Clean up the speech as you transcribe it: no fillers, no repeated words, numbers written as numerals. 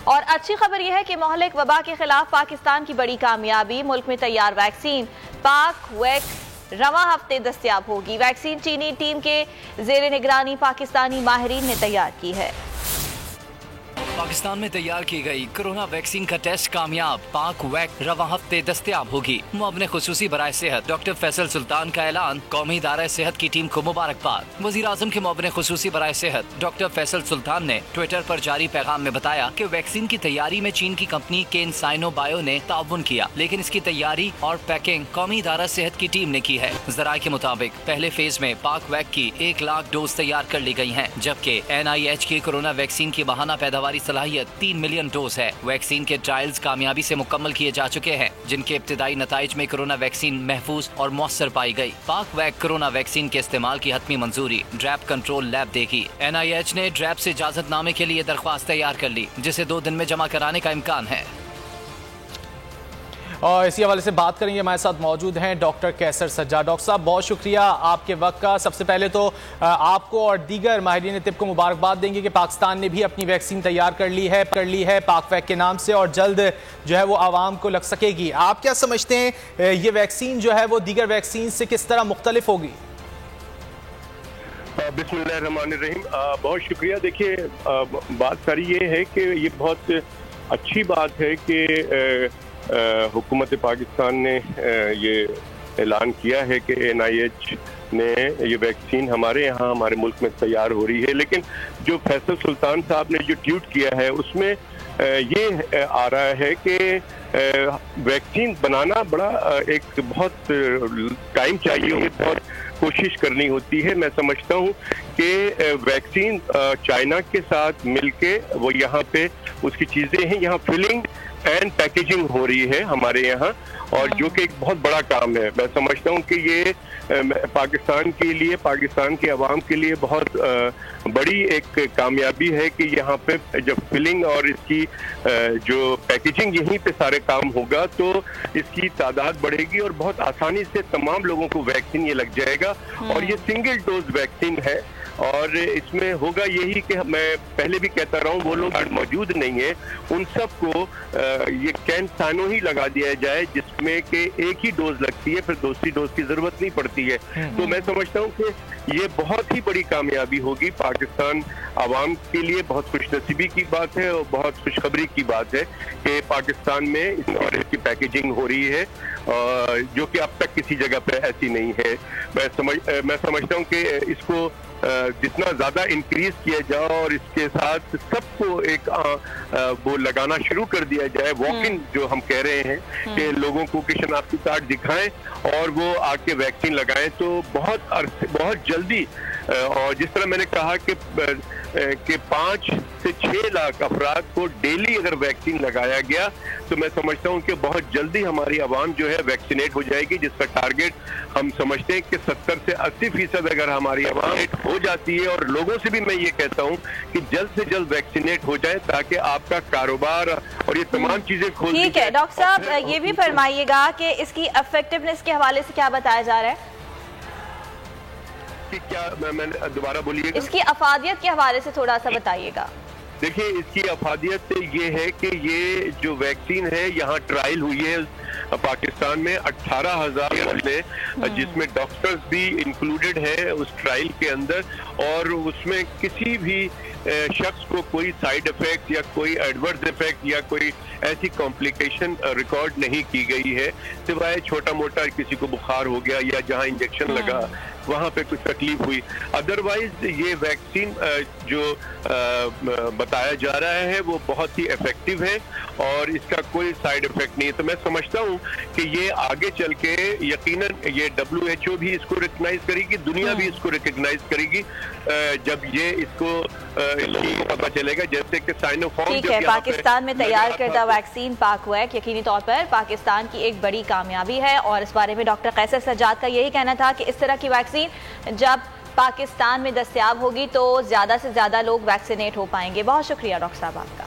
اور اچھی خبر یہ ہے کہ مہلک وبا کے خلاف پاکستان کی بڑی کامیابی، ملک میں تیار ویکسین پاک ویک رواں ہفتے دستیاب ہوگی۔ ویکسین چینی ٹیم کے زیر نگرانی پاکستانی ماہرین نے تیار کی ہے۔ پاکستان میں تیار کی گئی کرونا ویکسین کا ٹیسٹ کامیاب، پاک ویک رواں ہفتے دستیاب ہوگی۔ معاون خصوصی برائے صحت ڈاکٹر فیصل سلطان کا اعلان، قومی ادارہ صحت کی ٹیم کو مبارکباد۔ وزیر اعظم کے معاون خصوصی برائے صحت ڈاکٹر فیصل سلطان نے ٹویٹر پر جاری پیغام میں بتایا کہ ویکسین کی تیاری میں چین کی کمپنی کینسائنو بایو نے تعاون کیا، لیکن اس کی تیاری اور پیکنگ قومی ادارہ صحت کی ٹیم نے کی ہے۔ ذرائع کے مطابق پہلے فیز میں پاک ویک کی 1 لاکھ ڈوز تیار کر لی گئی ہیں، جبکہ NIH کی کورونا ویکسین کی ماہانہ پیداواری صلاحیت 3 ملین ڈوز ہے۔ ویکسین کے ٹرائلز کامیابی سے مکمل کیے جا چکے ہیں، جن کے ابتدائی نتائج میں کورونا ویکسین محفوظ اور مؤثر پائی گئی۔ پاک ویک کورونا ویکسین کے استعمال کی حتمی منظوری ڈریپ کنٹرول لیب دے گی۔ NIH نے ڈریپ سے اجازت نامے کے لیے درخواست تیار کر لی، جسے 2 دن میں جمع کرانے کا امکان ہے۔ اور اسی حوالے سے بات کریں گے، ہمارے ساتھ موجود ہیں ڈاکٹر کیسر سجاد۔ ڈاکٹر صاحب بہت شکریہ آپ کے وقت کا۔ سب سے پہلے تو آپ کو اور دیگر ماہرین طب کو مبارکباد دیں گے کہ پاکستان نے بھی اپنی ویکسین تیار کر لی ہے پاک ویک کے نام سے، اور جلد جو ہے وہ عوام کو لگ سکے گی۔ آپ کیا سمجھتے ہیں یہ ویکسین جو ہے وہ دیگر ویکسین سے کس طرح مختلف ہوگی؟ بسم اللہ الرحمن الرحیم، بہت شکریہ۔ دیکھیے بات ساری یہ ہے کہ یہ بہت اچھی بات ہے کہ حکومت پاکستان نے یہ اعلان کیا ہے کہ NIH نے یہ ویکسین ہمارے یہاں ہمارے ملک میں تیار ہو رہی ہے، لیکن جو فیصل سلطان صاحب نے جو ٹویٹ کیا ہے اس میں یہ آ رہا ہے کہ ویکسین بنانا بڑا ایک بہت ٹائم چاہیے، بہت کوشش کرنی ہوتی ہے۔ میں سمجھتا ہوں کہ ویکسین چائنا کے ساتھ مل کے وہ یہاں پہ اس کی چیزیں ہیں، یہاں فلنگ اینڈ پیکیجنگ ہو رہی ہے ہمارے یہاں، اور جو کہ ایک بہت بڑا کام ہے۔ میں سمجھتا ہوں کہ یہ پاکستان کے لیے، پاکستان کے عوام کے لیے بہت بڑی ایک کامیابی ہے کہ یہاں پہ جب فلنگ اور اس کی جو پیکیجنگ یہیں پہ سارے کام ہوگا تو اس کی تعداد بڑھے گی اور بہت آسانی سے تمام لوگوں کو ویکسین یہ لگ جائے گا، اور یہ سنگل ڈوز ویکسین ہے۔ اور اس میں ہوگا یہی کہ میں پہلے بھی کہتا رہا ہوں، وہ لوگ موجود نہیں ہیں ان سب کو یہ کینسائنو ہی لگا دیا جائے، جس میں کہ ایک ہی ڈوز لگتی ہے، پھر دوسری ڈوز کی ضرورت نہیں پڑتی ہے۔ تو میں سمجھتا ہوں کہ یہ بہت ہی بڑی کامیابی ہوگی پاکستان عوام کے لیے، بہت خوش نصیبی کی بات ہے اور بہت خوشخبری کی بات ہے کہ پاکستان میں اس کی پیکیجنگ ہو رہی ہے، جو کہ اب تک کسی جگہ پہ ایسی نہیں ہے۔ میں سمجھتا ہوں کہ اس کو جتنا زیادہ انکریز کیا جائے اور اس کے ساتھ سب کو ایک وہ لگانا شروع کر دیا جائے، واک ان جو ہم کہہ رہے ہیں کہ لوگوں کو کہ شناختی کارڈ دکھائیں اور وہ آ کے ویکسین لگائیں، تو بہت جلدی، اور جس طرح میں نے کہا کہ 5 سے 6 لاکھ افراد کو ڈیلی اگر ویکسین لگایا گیا تو میں سمجھتا ہوں کہ بہت جلدی ہماری عوام جو ہے ویکسینیٹ ہو جائے گی، جس کا ٹارگیٹ ہم سمجھتے ہیں کہ 70 سے 80% اگر ہماری عوام ہو جاتی ہے۔ اور لوگوں سے بھی میں یہ کہتا ہوں کہ جلد سے جلد ویکسینیٹ ہو جائے تاکہ آپ کا کاروبار اور یہ تمام چیزیں کھول دی جائیں۔ ٹھیک ہے ڈاکٹر صاحب، یہ بھی فرمائیے گا کہ اس کی افیکٹونیس کے حوالے سے کیا بتایا جا رہا ہے؟ کیا میں دوبارہ بولیے گا؟ اس کی افادیت کے حوالے سے تھوڑا سا بتائیے گا۔ دیکھیے اس کی افادیت یہ ہے کہ یہ جو ویکسین ہے یہاں ٹرائل ہوئی ہے پاکستان میں 18,000 میں، جس میں ڈاکٹرز بھی انکلوڈڈ ہے اس ٹرائل کے اندر، اور اس میں کسی بھی شخص کو کوئی سائیڈ ایفیکٹ یا کوئی ایڈورس ایفیکٹ یا کوئی ایسی کمپلیکیشن ریکارڈ نہیں کی گئی ہے، سوائے چھوٹا موٹا کسی کو بخار ہو گیا یا جہاں انجیکشن لگا وہاں پہ کچھ تکلیف ہوئی۔ ادروائز یہ ویکسین جو بتایا جا رہا ہے وہ بہت ہی ایفیکٹو ہے اور اس کا کوئی سائیڈ ایفیکٹ نہیں ہے۔ تو میں سمجھتا ہوں کہ یہ آگے چل کے یقیناً یہ WHO بھی اس کو ریکگنائز کرے گی، دنیا بھی اس کو ریکگنائز کرے گی جب یہ اس کو پتہ چلے گا، جیسے کہ سائنو فارم۔ ٹھیک ہے، پاکستان میں تیار کردہ ویکسین پاک ویک یقینی طور پر پاکستان کی ایک بڑی کامیابی ہے، اور اس بارے میں ڈاکٹر قیصر سجاد کا یہی کہنا تھا کہ اس طرح کی ویکسین جب پاکستان میں دستیاب ہوگی تو زیادہ سے زیادہ لوگ ویکسینیٹ ہو پائیں گے۔ بہت شکریہ ڈاکٹر صاحب آپ کا۔